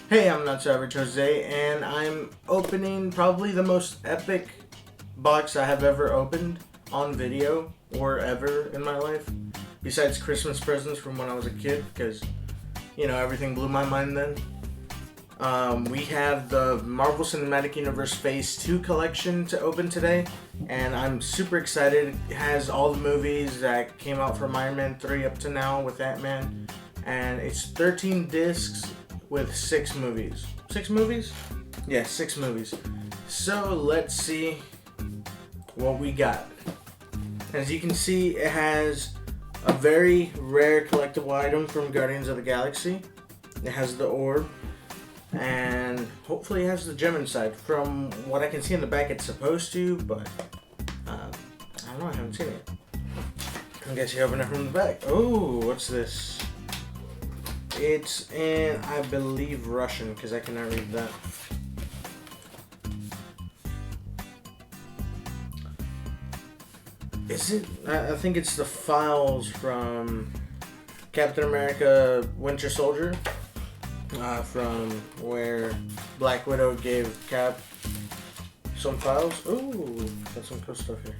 Hey, I'm Not So Average Jose, and I'm opening probably the most epic box I have ever opened on video or ever in my life, besides Christmas presents from when I was a kid, because, everything blew my mind then. We have the Marvel Cinematic Universe Phase 2 collection to open today, and I'm super excited. It has all the movies that came out from Iron Man 3 up to now with Ant-Man, and it's 13 discs with 6 movies. 6 movies? Yeah, 6 movies. So let's see what we got. As you can see, it has a very rare collectible item from Guardians of the Galaxy. It has the orb, and hopefully it has the gem inside. From what I can see in the back, it's supposed to, but I don't know, I haven't seen it. I guess you open it from the back. Oh, what's this? It's in, I believe, Russian, because I cannot read that. Is it? I think it's the files from Captain America Winter Soldier, from where Black Widow gave Cap some files. Ooh, got some cool stuff here.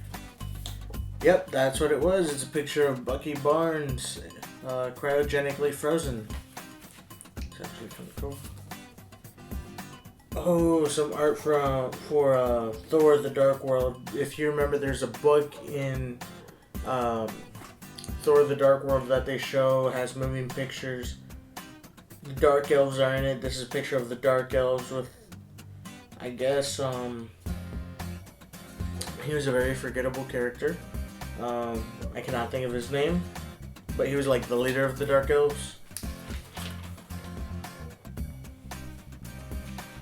Yep, that's what it was. It's a picture of Bucky Barnes, cryogenically frozen. It's actually kind of cool. Oh, some art for Thor: The Dark World. If you remember, there's a book in Thor: The Dark World that they show, has moving pictures. The Dark Elves are in it. This is a picture of the Dark Elves with, I guess, he was a very forgettable character. I cannot think of his name, but he was like the leader of the Dark Elves.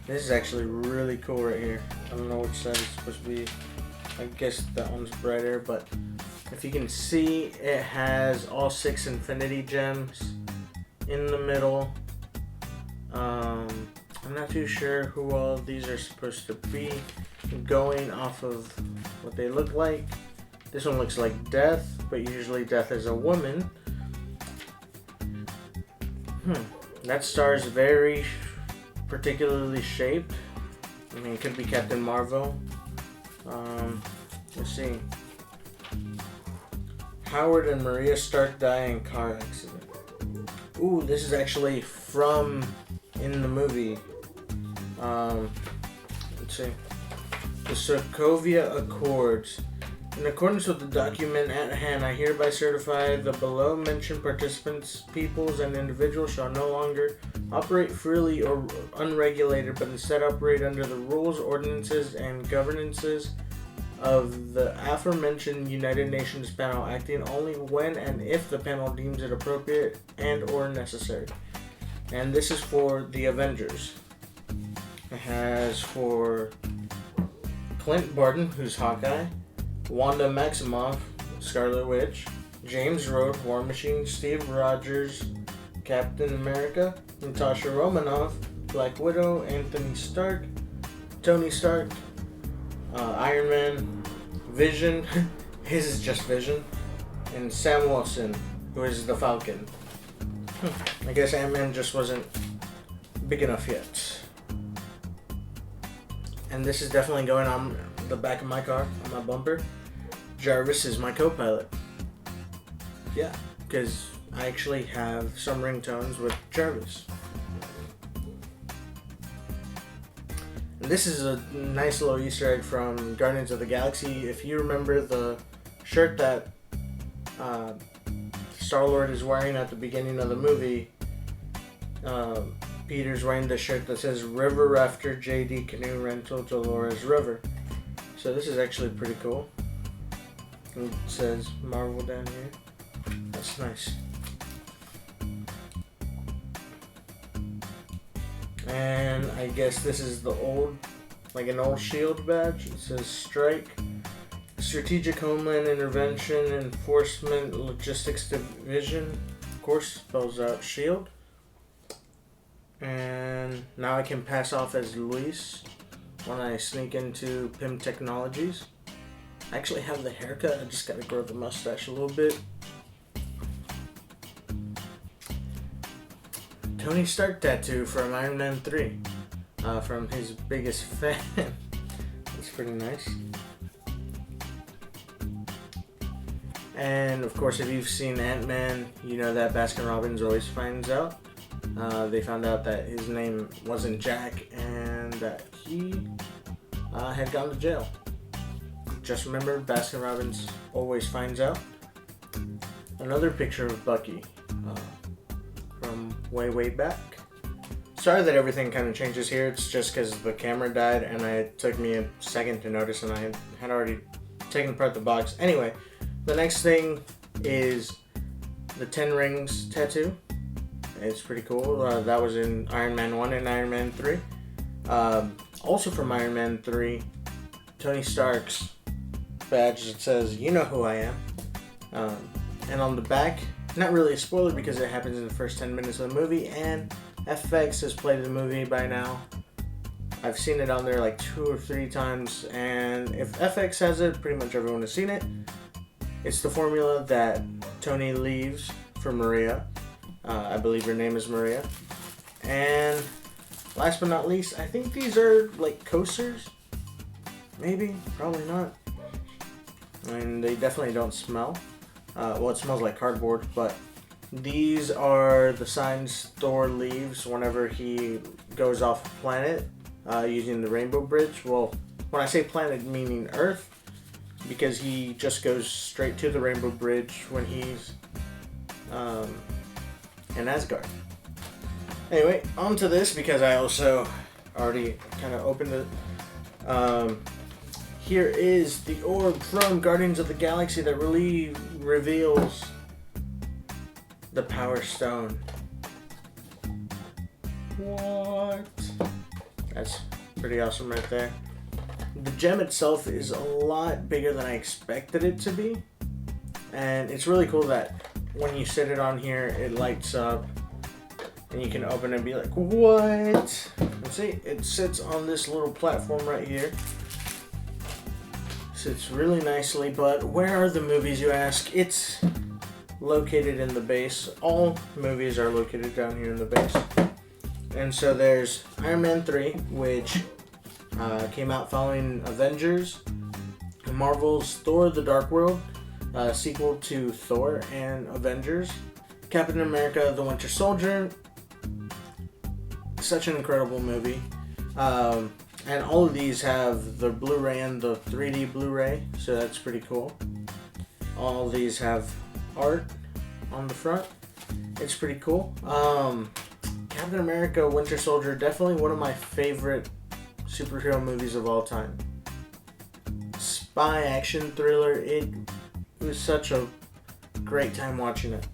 This is actually really cool right here. I don't know which side it's supposed to be. I guess that one's brighter, but if you can see, it has all 6 Infinity Gems in the middle. I'm not too sure who all of these are supposed to be, going off of what they look like. This one looks like Death, but usually Death is a woman. That star is very particularly shaped. I mean, it could be Captain Marvel. Let's see. Howard and Maria Stark die in car accident. Ooh, this is actually from in the movie. Let's see. The Sokovia Accords. In accordance with the document at hand, I hereby certify the below mentioned participants, peoples, and individuals shall no longer operate freely or unregulated, but instead operate under the rules, ordinances, and governances of the aforementioned United Nations panel, acting only when and if the panel deems it appropriate and or necessary. And this is for the Avengers. It has for Clint Barton, who's Hawkeye, Wanda Maximoff, Scarlet Witch, James Rhodes, War Machine, Steve Rogers, Captain America, Natasha Romanoff, Black Widow, Anthony Stark, Tony Stark, Iron Man, Vision, his is just Vision, and Sam Wilson, who is the Falcon. I guess Ant-Man just wasn't big enough yet. And this is definitely going on the back of my car, on my bumper. Jarvis is my co-pilot. Yeah, because I actually have some ringtones with Jarvis. And this is a nice little Easter egg from Guardians of the Galaxy. If you remember the shirt that Star-Lord is wearing at the beginning of the movie, Peter's wearing the shirt that says River Rafter JD Canoe Rental Dolores River. So this is actually pretty cool. It says Marvel down here. That's nice. And I guess this is the old, like an old SHIELD badge. It says Strike, Strategic Homeland Intervention Enforcement Logistics Division. Of course, spells out SHIELD. And now I can pass off as Luis when I sneak into PIM Technologies. I actually have the haircut, I just gotta grow the mustache a little bit. Tony Stark tattoo from Iron Man 3, from his biggest fan. It's pretty nice. And of course, if you've seen Ant-Man, you know that Baskin-Robbins always finds out. They found out that his name wasn't Jack and that he had gone to jail. Just remember, Baskin-Robbins always finds out. Another picture of Bucky from way back. Sorry that everything kind of changes here. It's just because the camera died and it took me a second to notice, and I had already taken apart the box. Anyway, the next thing is the 10 Rings tattoo. It's pretty cool. That was in Iron Man 1 and Iron Man 3. Also from Iron Man 3, Tony Stark's badge that says, "You know who I am." And on the back, not really a spoiler because it happens in the first 10 minutes of the movie, and FX has played the movie by now. I've seen it on there like 2 or 3 times, and if FX has it, pretty much everyone has seen it. It's the formula that Tony leaves for Maria. I believe her name is Maria. And last but not least, I think these are like coasters. Maybe, probably not. I mean, they definitely don't smell. Well, it smells like cardboard, but these are the signs Thor leaves whenever he goes off a planet using the Rainbow Bridge. Well, when I say planet, meaning Earth, because he just goes straight to the Rainbow Bridge when he's in Asgard. Anyway, on to this because I also already kind of opened it. Here is the orb from Guardians of the Galaxy that really reveals the Power Stone. What? That's pretty awesome right there. The gem itself is a lot bigger than I expected it to be. And it's really cool that when you sit it on here, it lights up. And you can open it and be like, what? And see, it sits on this little platform right here. Sits really nicely, but where are the movies, you ask? It's located in the base. All movies are located down here in the base. And so there's Iron Man 3, which came out following Avengers, Marvel's Thor: The Dark World, sequel to Thor and Avengers, Captain America: The Winter Soldier. Such an incredible movie. And all of these have the Blu-ray and the 3D Blu-ray, so that's pretty cool. All of these have art on the front. It's pretty cool. Captain America: Winter Soldier, definitely one of my favorite superhero movies of all time. Spy action thriller. It was such a great time watching it.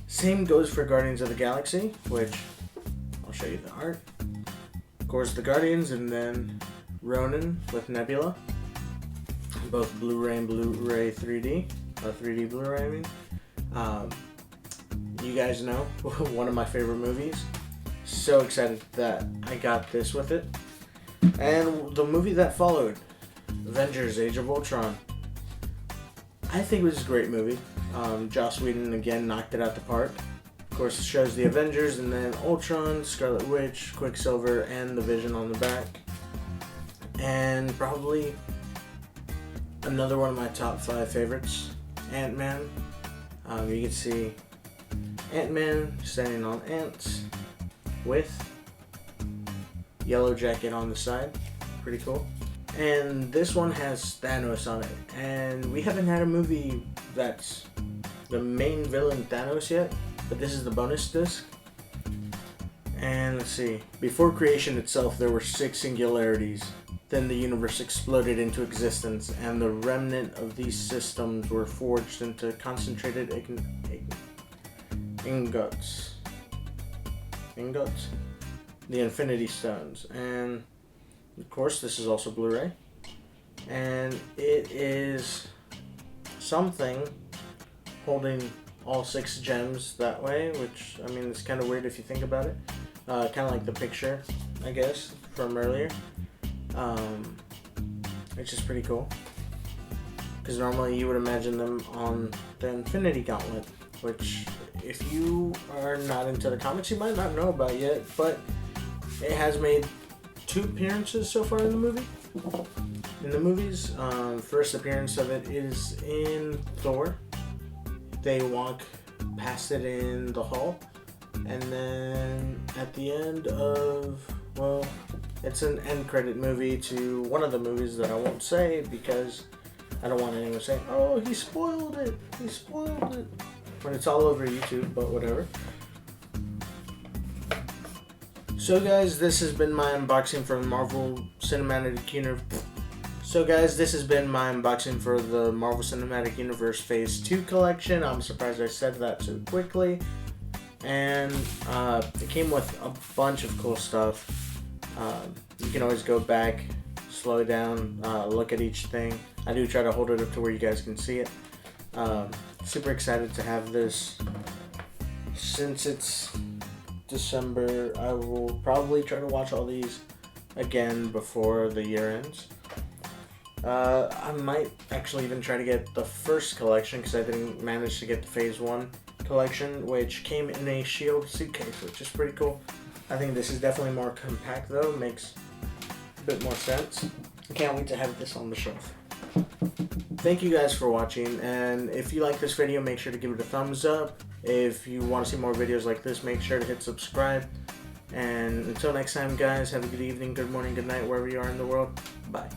Same goes for Guardians of the Galaxy, which I'll show you the art. Of course, the Guardians, and then Ronan with Nebula. Both Blu-ray and Blu-ray 3D. 3D Blu-ray, I mean. You guys know, one of my favorite movies. So excited that I got this with it. And the movie that followed, Avengers: Age of Ultron. I think it was a great movie. Joss Whedon again knocked it out the park. Of course, it shows the Avengers and then Ultron, Scarlet Witch, Quicksilver, and the Vision on the back. And probably another one of my top 5 favorites, Ant-Man. You can see Ant-Man standing on ants with Yellow Jacket on the side. Pretty cool. And this one has Thanos on it. And we haven't had a movie that's the main villain Thanos yet, but this is the bonus disc. And let's see. Before creation itself, there were 6 singularities. Then the universe exploded into existence, and the remnant of these systems were forged into concentrated ingots. Ingots? The Infinity Stones. And of course, this is also Blu-ray. And it is something holding all 6 gems that way, which, I mean, it's kind of weird if you think about it. Kind of like the picture, I guess, from earlier. Which is pretty cool. Because normally you would imagine them on the Infinity Gauntlet, which if you are not into the comics, you might not know about yet, but it has made 2 appearances so far in the movie. In the movies, first appearance of it is in Thor. They walk past it in the hall, and then at the end of, well, it's an end credit movie to one of the movies that I won't say because I don't want anyone to say, oh, he spoiled it, when it's all over YouTube, but whatever. So guys, this has been my unboxing for the Marvel Cinematic Universe. Marvel Cinematic Universe Phase 2 collection. I'm surprised I said that so quickly. And it came with a bunch of cool stuff. You can always go back, slow it down, look at each thing. I do try to hold it up to where you guys can see it. Super excited to have this. Since it's December, I will probably try to watch all these again before the year ends. I might actually even try to get the first collection because I didn't manage to get the Phase 1 collection, which came in a S.H.I.E.L.D. suitcase, which is pretty cool. I think this is definitely more compact though, makes a bit more sense. I can't wait to have this on the shelf. Thank you guys for watching, and if you like this video, make sure to give it a thumbs up. If you want to see more videos like this, make sure to hit subscribe. And until next time guys, have a good evening, good morning, good night, wherever you are in the world. Bye.